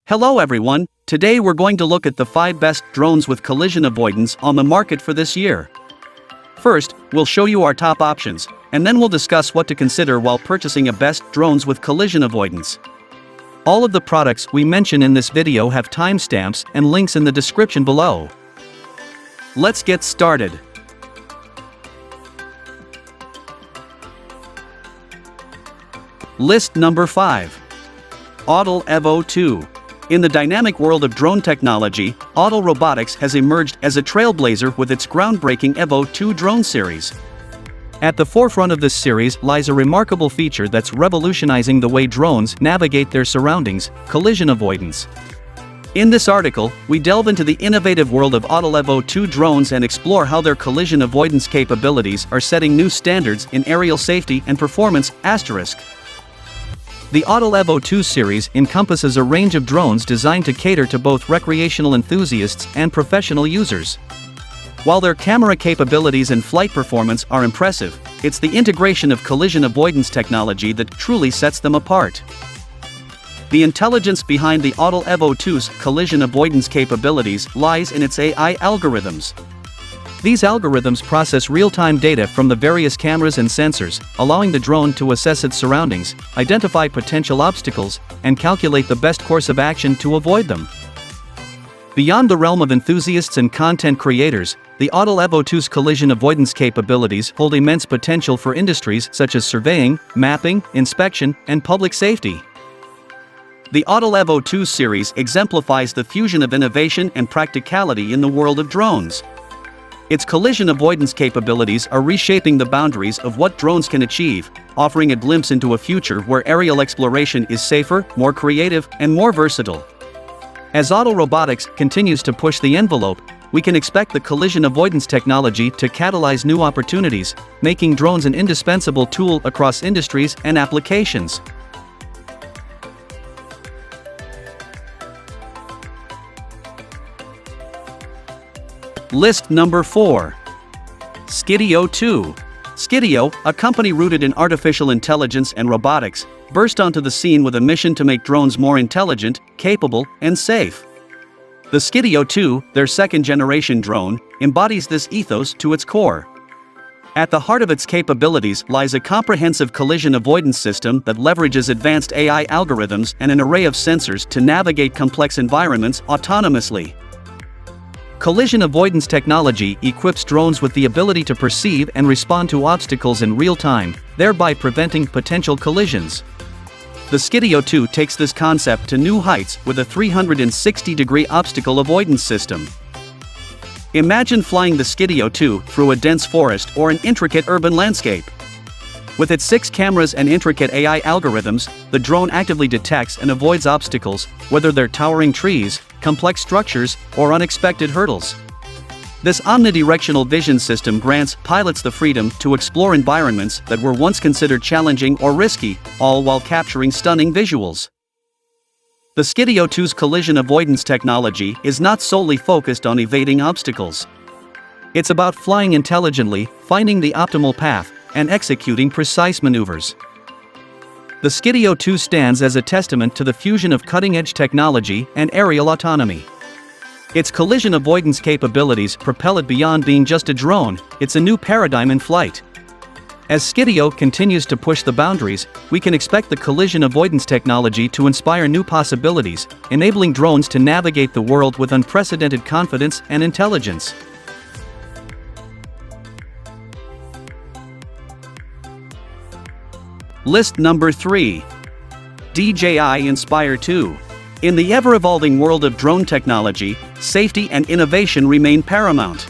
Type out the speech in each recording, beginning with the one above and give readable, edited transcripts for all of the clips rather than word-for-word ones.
Hello everyone, today we're going to look at the 5 best drones with collision avoidance on the market for this year. First, we'll show you our top options, and then we'll discuss what to consider while purchasing a best drones with collision avoidance. All of the products we mention in this video have timestamps and links in the description below. Let's get started. List number 5. Autel Evo II. In the dynamic world of drone technology, Autel Robotics has emerged as a trailblazer with its groundbreaking Evo II drone series. At the forefront of this series lies a remarkable feature that's revolutionizing the way drones navigate their surroundings: collision avoidance. In this article, we delve into the innovative world of Autel Evo II drones and explore how their collision avoidance capabilities are setting new standards in aerial safety and performance. The Autel Evo II series encompasses a range of drones designed to cater to both recreational enthusiasts and professional users. While their camera capabilities and flight performance are impressive, it's the integration of collision avoidance technology that truly sets them apart. The intelligence behind the Autel Evo II's collision avoidance capabilities lies in its AI algorithms. These algorithms process real-time data from the various cameras and sensors, allowing the drone to assess its surroundings, identify potential obstacles, and calculate the best course of action to avoid them. Beyond the realm of enthusiasts and content creators, the Autel Evo II's collision avoidance capabilities hold immense potential for industries such as surveying, mapping, inspection, and public safety. The Autel Evo II series exemplifies the fusion of innovation and practicality in the world of drones. Its collision avoidance capabilities are reshaping the boundaries of what drones can achieve, offering a glimpse into a future where aerial exploration is safer, more creative, and more versatile. As Autel Robotics continues to push the envelope, we can expect the collision avoidance technology to catalyze new opportunities, making drones an indispensable tool across industries and applications. List number 4. Skydio 2. Skydio, a company rooted in artificial intelligence and robotics, burst onto the scene with a mission to make drones more intelligent, capable, and safe. The Skydio 2, their second-generation drone, embodies this ethos to its core. At the heart of its capabilities lies a comprehensive collision avoidance system that leverages advanced AI algorithms and an array of sensors to navigate complex environments autonomously. Collision avoidance technology equips drones with the ability to perceive and respond to obstacles in real time, thereby preventing potential collisions. The Skydio 2 takes this concept to new heights with a 360-degree obstacle avoidance system. Imagine flying the Skydio 2 through a dense forest or an intricate urban landscape. With its 6 cameras and intricate AI algorithms, the drone actively detects and avoids obstacles, whether they're towering trees, complex structures, or unexpected hurdles. This omnidirectional vision system grants pilots the freedom to explore environments that were once considered challenging or risky, all while capturing stunning visuals. The Skydio 2's collision avoidance technology is not solely focused on evading obstacles. It's about flying intelligently, finding the optimal path, and executing precise maneuvers. The Skydio 2 stands as a testament to the fusion of cutting-edge technology and aerial autonomy. Its collision avoidance capabilities propel it beyond being just a drone; it's a new paradigm in flight. As Skydio continues to push the boundaries, we can expect the collision avoidance technology to inspire new possibilities, enabling drones to navigate the world with unprecedented confidence and intelligence. List number 3. DJI Inspire 2. In the ever-evolving world of drone technology, safety and innovation remain paramount.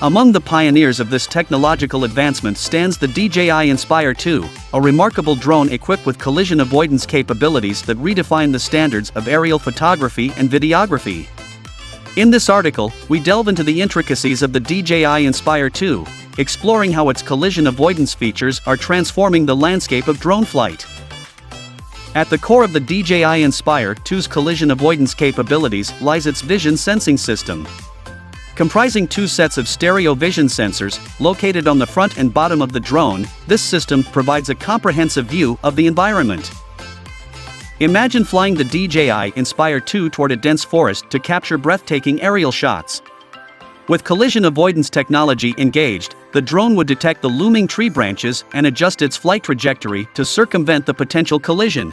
Among the pioneers of this technological advancement stands the DJI Inspire 2, a remarkable drone equipped with collision avoidance capabilities that redefine the standards of aerial photography and videography. In this article, we delve into the intricacies of the DJI Inspire 2, exploring how its collision avoidance features are transforming the landscape of drone flight. At the core of the DJI Inspire 2's collision avoidance capabilities lies its vision sensing system. Comprising 2 sets of stereo vision sensors, located on the front and bottom of the drone, this system provides a comprehensive view of the environment. Imagine flying the DJI Inspire 2 toward a dense forest to capture breathtaking aerial shots. With collision avoidance technology engaged, the drone would detect the looming tree branches and adjust its flight trajectory to circumvent the potential collision.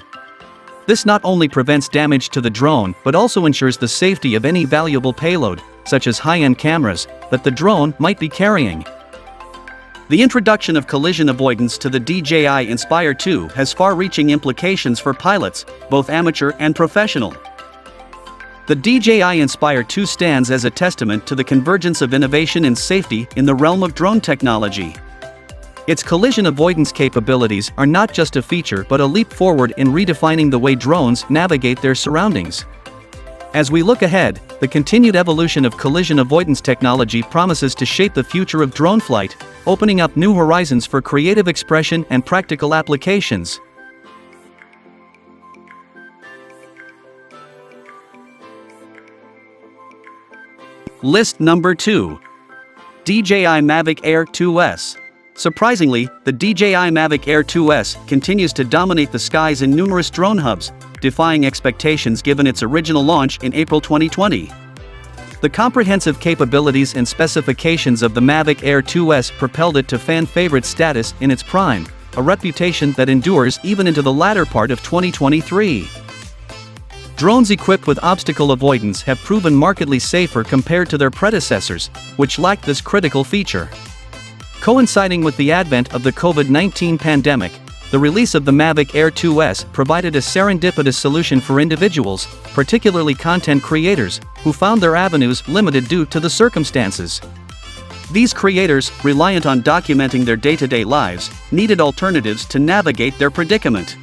This not only prevents damage to the drone but also ensures the safety of any valuable payload, such as high-end cameras, that the drone might be carrying. The introduction of collision avoidance to the DJI Inspire 2 has far-reaching implications for pilots, both amateur and professional. The DJI Inspire 2 stands as a testament to the convergence of innovation and safety in the realm of drone technology. Its collision avoidance capabilities are not just a feature but a leap forward in redefining the way drones navigate their surroundings. As we look ahead, the continued evolution of collision avoidance technology promises to shape the future of drone flight, opening up new horizons for creative expression and practical applications. List number 2. DJI Mavic Air 2S. Surprisingly, the DJI Mavic Air 2S continues to dominate the skies in numerous drone hubs, defying expectations given its original launch in April 2020. The comprehensive capabilities and specifications of the Mavic Air 2S propelled it to fan-favorite status in its prime, a reputation that endures even into the latter part of 2023. Drones equipped with obstacle avoidance have proven markedly safer compared to their predecessors, which lacked this critical feature. Coinciding with the advent of the COVID-19 pandemic, the release of the Mavic Air 2S provided a serendipitous solution for individuals, particularly content creators, who found their avenues limited due to the circumstances. These creators, reliant on documenting their day-to-day lives, needed alternatives to navigate their predicament.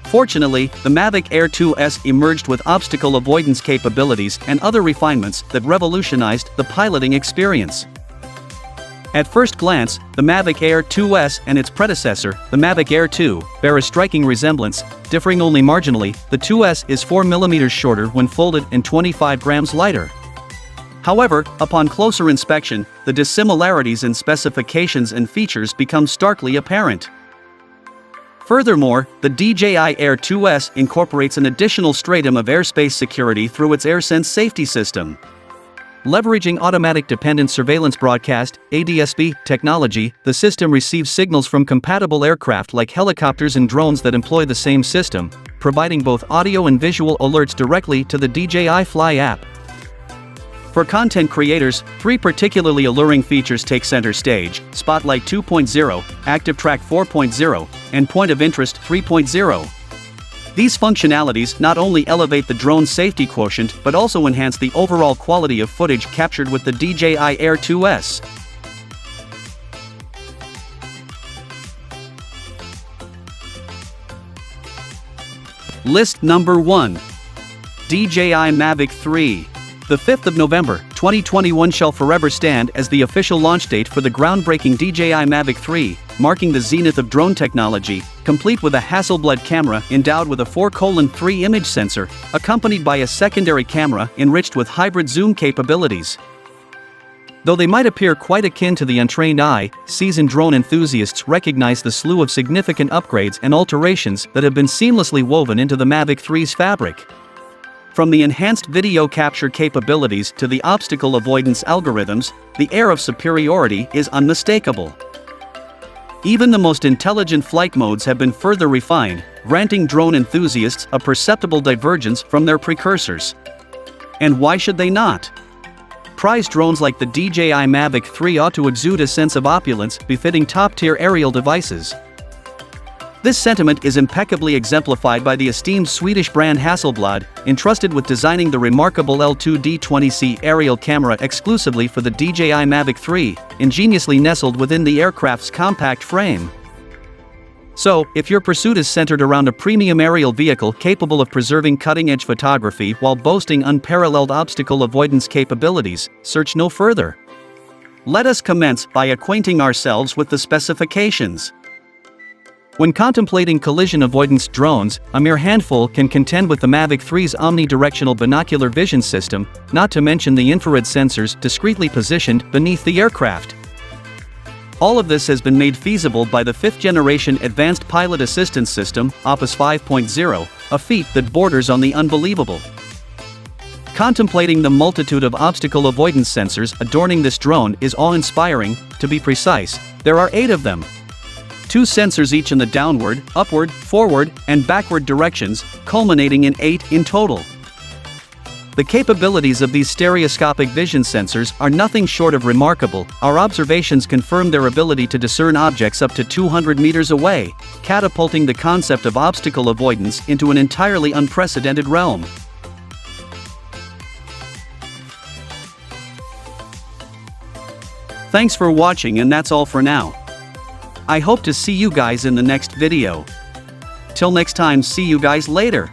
Fortunately, the Mavic Air 2S emerged with obstacle avoidance capabilities and other refinements that revolutionized the piloting experience. At first glance, the Mavic Air 2S and its predecessor, the Mavic Air 2, bear a striking resemblance, differing only marginally. The 2S is 4 mm shorter when folded and 25 grams lighter. However, upon closer inspection, the dissimilarities in specifications and features become starkly apparent. Furthermore, the DJI Air 2S incorporates an additional stratum of airspace security through its AirSense safety system. Leveraging automatic dependent surveillance broadcast (ADSB) technology, the system receives signals from compatible aircraft like helicopters and drones that employ the same system, providing both audio and visual alerts directly to the DJI Fly app. For content creators, 3 particularly alluring features take center stage: Spotlight 2.0, Active Track 4.0, and Point of Interest 3.0. These functionalities not only elevate the drone's safety quotient but also enhance the overall quality of footage captured with the DJI Air 2S. List number 1. DJI Mavic 3. The 5th of November, 2021 shall forever stand as the official launch date for the groundbreaking DJI Mavic 3, marking the zenith of drone technology, complete with a Hasselblad camera endowed with a 4:3 image sensor, accompanied by a secondary camera enriched with hybrid zoom capabilities. Though they might appear quite akin to the untrained eye, seasoned drone enthusiasts recognize the slew of significant upgrades and alterations that have been seamlessly woven into the Mavic 3's fabric. From the enhanced video capture capabilities to the obstacle avoidance algorithms, the air of superiority is unmistakable. Even the most intelligent flight modes have been further refined, granting drone enthusiasts a perceptible divergence from their precursors. And why should they not? Prized drones like the DJI Mavic 3 ought to exude a sense of opulence befitting top-tier aerial devices. This sentiment is impeccably exemplified by the esteemed Swedish brand Hasselblad, entrusted with designing the remarkable L2D20C aerial camera exclusively for the DJI Mavic 3, ingeniously nestled within the aircraft's compact frame. So, if your pursuit is centered around a premium aerial vehicle capable of preserving cutting-edge photography while boasting unparalleled obstacle avoidance capabilities, search no further. Let us commence by acquainting ourselves with the specifications. When contemplating collision avoidance drones, a mere handful can contend with the Mavic 3's omnidirectional binocular vision system, not to mention the infrared sensors discreetly positioned beneath the aircraft. All of this has been made feasible by the 5th-generation Advanced Pilot Assistance System, APAS 5.0, a feat that borders on the unbelievable. Contemplating the multitude of obstacle avoidance sensors adorning this drone is awe-inspiring. To be precise, there are 8 of them. 2 sensors each in the downward, upward, forward, and backward directions, culminating in 8 in total. The capabilities of these stereoscopic vision sensors are nothing short of remarkable. Our observations confirm their ability to discern objects up to 200 meters away, catapulting the concept of obstacle avoidance into an entirely unprecedented realm. Thanks for watching, and that's all for now. I hope to see you guys in the next video. Till next time, see you guys later.